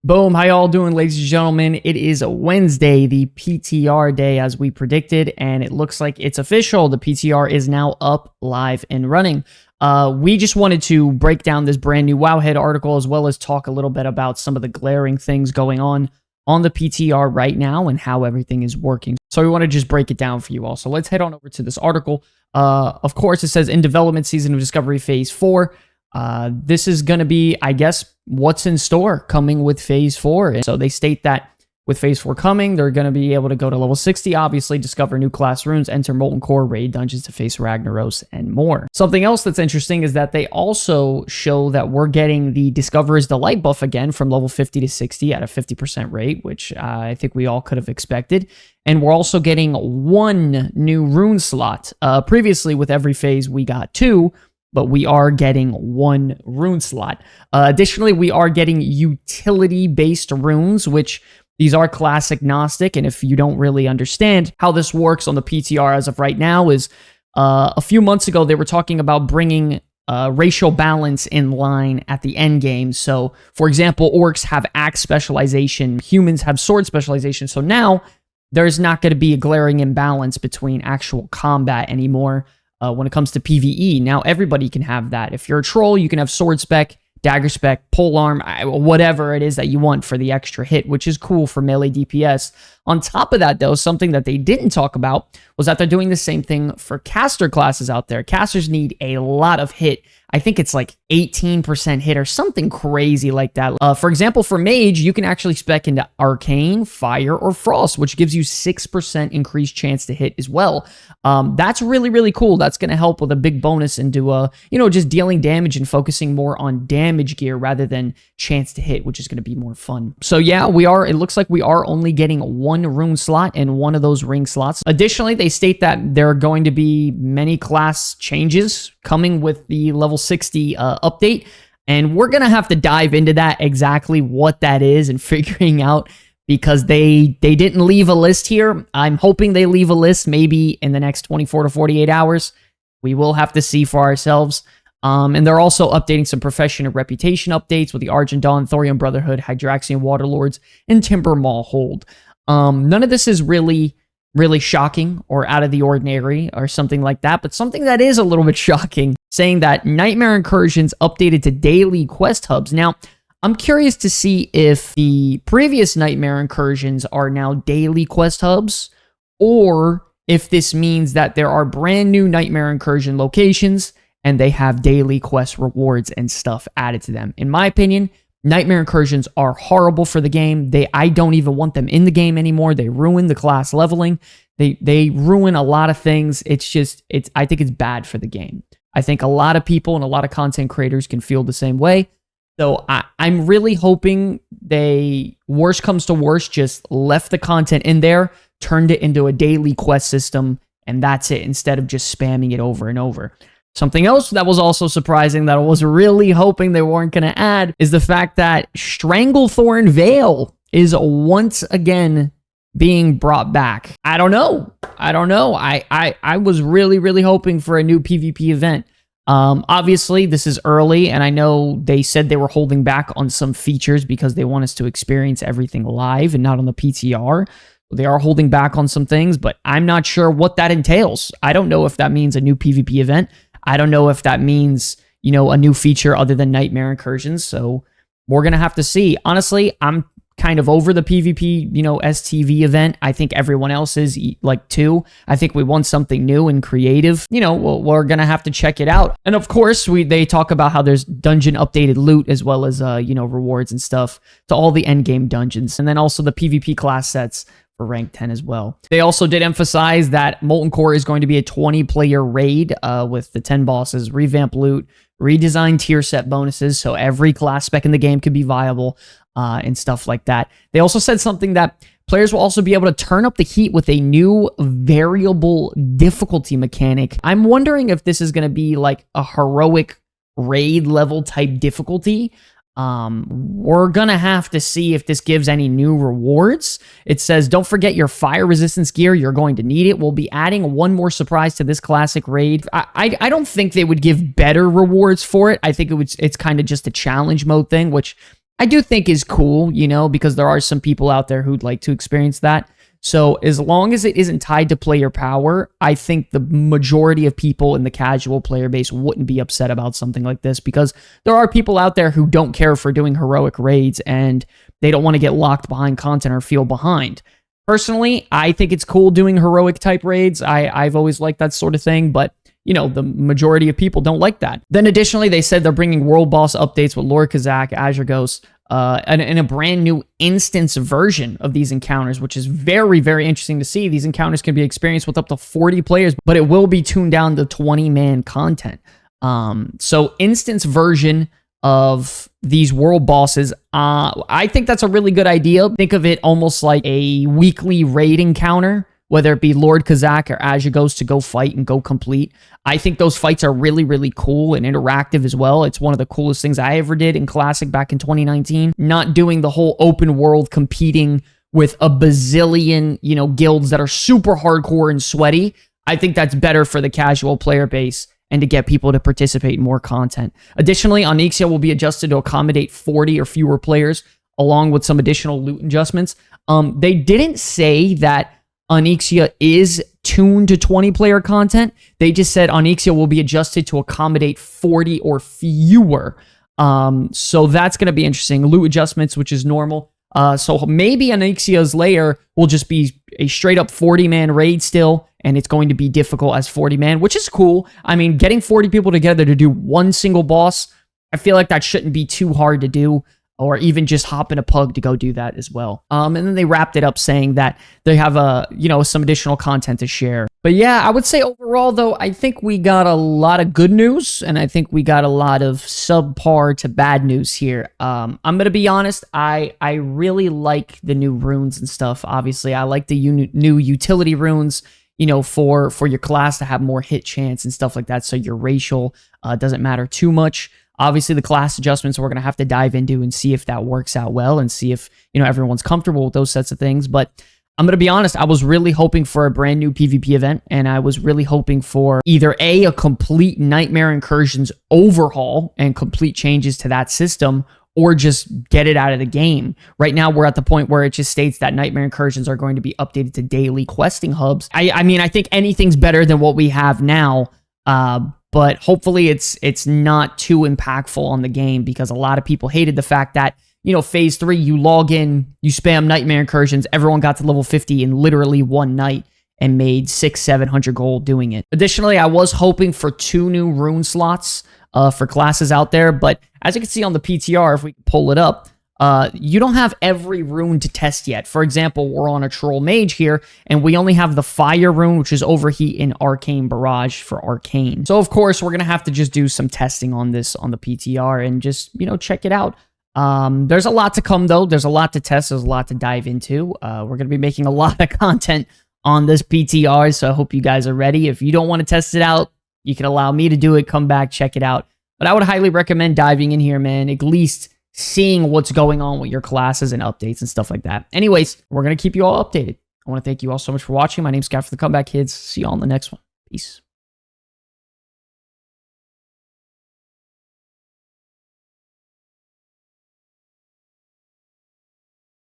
Boom, how y'all doing, ladies and gentlemen? It is a Wednesday, the PTR day as we predicted, and it looks like it's official. The PTR is now up, live, and running. We just wanted to break down this brand new Wowhead article as well as talk a little bit about some of the glaring things going on the PTR right now and how everything is working. So we want to just break it down for you all. So let's head on over to this article. Of course, it says in development season of Discovery Phase 4. This is going to be, I guess, what's in store coming with Phase 4. And so they state that with Phase 4 coming, they're going to be able to go to level 60, obviously, discover new class runes, enter Molten Core, raid dungeons to face Ragnaros, and more. Something else that's interesting is that they also show that we're getting the Discoverer's Delight buff again from level 50 to 60 at a 50% rate, which I think we all could have expected. And we're also getting one new rune slot. Previously, with every phase, we got two, but we are getting one rune slot. Additionally, we are getting utility-based runes, which these are class agnostic, and if you don't really understand how this works on the PTR as of right now is a few months ago, they were talking about bringing racial balance in line at the end game. So, for example, orcs have axe specialization, humans have sword specialization, so now there's not going to be a glaring imbalance between actual combat anymore. When it comes to PvE. Now, everybody can have that. If you're a troll, you can have sword spec, dagger spec, polearm, whatever it is that you want for the extra hit, which is cool for melee DPS. On top of that, though, something that they didn't talk about was that they're doing the same thing for caster classes out there. Casters need a lot of hit. I think it's like 18% hit or something crazy like that. For example, for Mage, you can actually spec into Arcane, Fire, or Frost, which gives you 6% increased chance to hit as well. That's really, really cool. That's going to help with a big bonus into, just dealing damage and focusing more on damage gear rather than chance to hit, which is going to be more fun. So yeah, it looks like we are only getting one rune slot and one of those ring slots. Additionally, they state that there are going to be many class changes coming with the level 60 update, and we're gonna have to dive into that, exactly what that is and figuring out, because they didn't leave a list here. I'm hoping they leave a list maybe in the next 24 to 48 hours. We will have to see for ourselves. And they're also updating some profession and reputation updates with the Argent Dawn, Thorium Brotherhood, Hydraxian Waterlords, and Timber Maw Hold. None of this is really shocking or out of the ordinary or something like that, but something that is a little bit shocking, saying that Nightmare Incursions updated to daily quest hubs. Now, I'm curious to see if the previous Nightmare Incursions are now daily quest hubs, or if this means that there are brand new Nightmare Incursion locations and they have daily quest rewards and stuff added to them. In my opinion, Nightmare Incursions are horrible for the game. I don't even want them in the game anymore. They ruin the class leveling. They ruin a lot of things. I think it's bad for the game. I think a lot of people and a lot of content creators can feel the same way. So I'm really hoping they, worst comes to worst, just left the content in there, turned it into a daily quest system, and that's it, instead of just spamming it over and over. Something else that was also surprising that I was really hoping they weren't going to add is the fact that Stranglethorn Veil is once again being brought back. I don't know. I was really hoping for a new PvP event. Obviously, this is early, and I know they said they were holding back on some features because they want us to experience everything live and not on the PTR. They are holding back on some things, but I'm not sure what that entails. I don't know if that means a new PvP event. I don't know if that means, a new feature other than Nightmare Incursions. So we're going to have to see. Honestly, I'm kind of over the PvP, STV event. I think everyone else is too. I think we want something new and creative. We're going to have to check it out. And of course, they talk about how there's dungeon updated loot as well as, rewards and stuff to all the endgame dungeons. And then also the PvP class sets for rank 10 as well. They also did emphasize that Molten Core is going to be a 20-player raid with the 10 bosses, revamp loot, redesigned tier set bonuses, so every class spec in the game could be viable and stuff like that. They also said something that players will also be able to turn up the heat with a new variable difficulty mechanic. I'm wondering if this is going to be like a heroic raid level type difficulty. We're gonna have to see if this gives any new rewards. It says, don't forget your fire resistance gear. You're going to need it. We'll be adding one more surprise to this classic raid. I don't think they would give better rewards for it. I think it's kind of just a challenge mode thing, which I do think is cool, because there are some people out there who'd like to experience that. So as long as it isn't tied to player power, I think the majority of people in the casual player base wouldn't be upset about something like this, because there are people out there who don't care for doing heroic raids and they don't want to get locked behind content or feel behind. Personally, I think it's cool doing heroic type raids. I've always liked that sort of thing, but the majority of people don't like that. Then additionally, they said they're bringing world boss updates with Lord Kazak, Azure Ghost, and a brand new instance version of these encounters, which is very, very interesting to see. These encounters can be experienced with up to 40 players, but it will be tuned down to 20-man content. So instance version of these world bosses, I think that's a really good idea. Think of it almost like a weekly raid encounter, whether it be Lord Kazak or Azure Ghost to go fight and go complete. I think those fights are really, really cool and interactive as well. It's one of the coolest things I ever did in Classic back in 2019. Not doing the whole open world competing with a bazillion, guilds that are super hardcore and sweaty. I think that's better for the casual player base and to get people to participate in more content. Additionally, Onyxia will be adjusted to accommodate 40 or fewer players, along with some additional loot adjustments. They didn't say that Onyxia is tuned to 20-player content. They just said Onyxia will be adjusted to accommodate 40 or fewer. So that's going to be interesting. Loot adjustments, which is normal. So maybe Onyxia's lair will just be a straight-up 40-man raid still, and it's going to be difficult as 40-man, which is cool. I mean, getting 40 people together to do one single boss, I feel like that shouldn't be too hard to do, or even just hop in a pug to go do that as well. And then they wrapped it up saying that they have some additional content to share. But yeah, I would say overall though, I think we got a lot of good news, and I think we got a lot of subpar to bad news here. I'm gonna be honest, I really like the new runes and stuff. Obviously, I like the new utility runes, for your class to have more hit chance and stuff like that, so your racial doesn't matter too much. Obviously, the class adjustments we're going to have to dive into and see if that works out well and see if, everyone's comfortable with those sets of things. But I'm going to be honest, I was really hoping for a brand new PvP event, and I was really hoping for either a complete Nightmare Incursions overhaul and complete changes to that system, or just get it out of the game. Right now, we're at the point where it just states that Nightmare Incursions are going to be updated to daily questing hubs. I think anything's better than what we have now, but hopefully it's not too impactful on the game, because a lot of people hated the fact that, phase 3, you log in, you spam Nightmare Incursions, everyone got to level 50 in literally one night and made 600-700 gold doing it. Additionally, I was hoping for 2 new rune slots for classes out there, but as you can see on the PTR, if we pull it up, you don't have every rune to test yet. For example, we're on a Troll Mage here, and we only have the Fire rune, which is Overheat and Arcane Barrage for Arcane. So, of course, we're going to have to just do some testing on this on the PTR and just, check it out. There's a lot to come, though. There's a lot to test. There's a lot to dive into. We're going to be making a lot of content on this PTR, so I hope you guys are ready. If you don't want to test it out, you can allow me to do it. Come back, check it out. But I would highly recommend diving in here, man. At least seeing what's going on with your classes and updates and stuff like that. Anyways, we're going to keep you all updated. I want to thank you all so much for watching. My name's Scott for the Comeback Kids. See you all in the next one. Peace.